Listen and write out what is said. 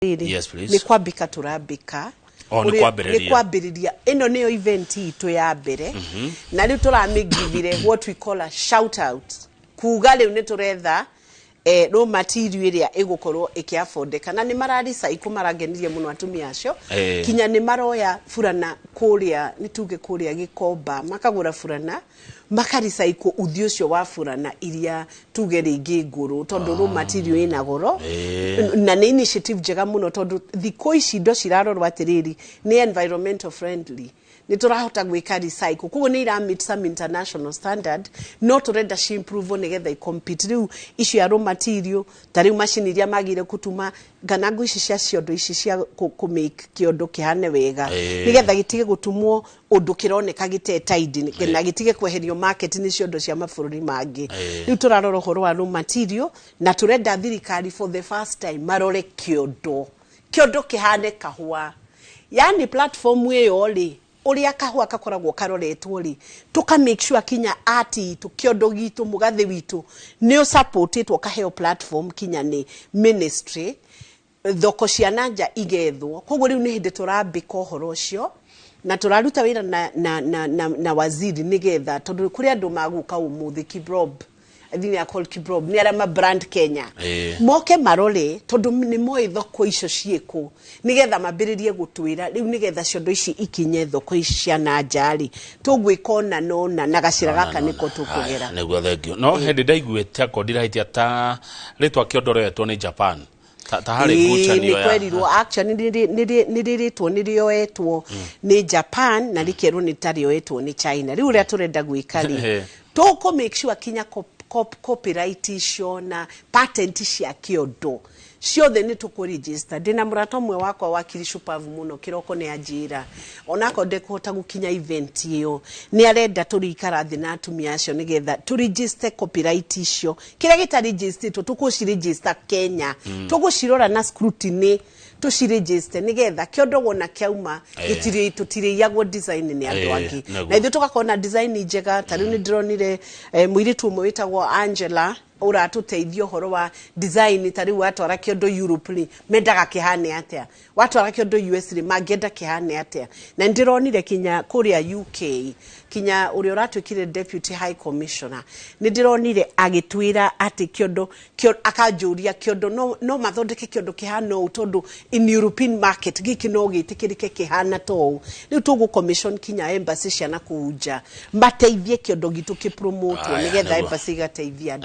Yes, please. Ni kwambika turambika. Ni kwambiriria. Ino niyo event itu ya mbere. Na riu turamigivire what we call a shout out. Kuga riu ni turetha no material iria igukorwo ikiafondeka na ni mararisa ikumaragenirie muno atumia acio kinya ni maroya furana kuria nituge kuria Gikomba makagura furana makarisa iko uthio ucio wa furana iria tuge ringi nguru tondu no material ina goro na ni initiative jega muno tondu thiko ici ndo cirarorwa atiriri ni environmental friendly ni turahota gwika recycle kugo ni ira meet some international standard no turenda shi improve nigetha compete riu icio ya raw material tari machine iria magire kutuma ganangu ici cia ciondo ici cia ku make kiondo kihane wega nigetha gitige gutumwo undu kironeka gite tidy na gitige kweherio market ni ciondo cia mabũrũri mangi riu turarora horo wa raw material na turenda thirikari for the first time marore kiondo kihane kahũa yani platform iyo ri uria kahũa kakoragwo karoretwo ri tuka make sure kinya ati tukiondo gitu mugathe witu ni supportitwo kaheo platform kinya ni ministry thoko cia nanja igethwo koguo riu ni hindi turambika horo ucio na turaruta wira na waziri nigetha tondu kuri andu maguka umuthi Kibrob I think they are called Kibrob ni ara ma brand Kenya moke marore tondu ni moi thoko icio cieko nigetha mambiririe gutwira riu nigetha ciondo ici ikinye thoko ici cia najari tugwikona nona na gacira gaka niko tukugera niguo thengio no hindi ndaiguite akondiraitia ta ritwa kiondoretwo ni Japan tahari gucha niyo ya kwerirwo actually niritwo nirioetwo ni Japan na rikerwo ni tarioetwo ni China riu ria turenda gwikari toko make sure kinya copyright icio na patent cia kiondo ciothe ni tukuregister ndina murato mwe wakwa wakiri shupavu muno kiroko ni ajira onako ndekuhota gukinya event iyo ni arenda turikara thi na atumia acio nigetha tu register copyright icio kira gita register tukuciregister Kenya tugucirora na scrutiny tuciregister nigetha kiondo wona kiauma tutire yagwo design ni andu angi na ithu tukakona design njega tari ni dronire muiritu umwe witagwo Angela ura tuteithio horo wa design tari watu ara kiondo Europe mendaga kihane atia watu ara kiondo US magenda kihane atia na ndironire kinya kuria UK kinya uri uratwikire deputy high commissioner ndironire agitwira ati kiondo akajuria kiondo no mathondeke kiondo kihana utondu in European market giki no gitikirike kihana to riu tugu commission kinya embassy cia na kuja mateithie kiondo gitu ki promote nigetha embassy gateithia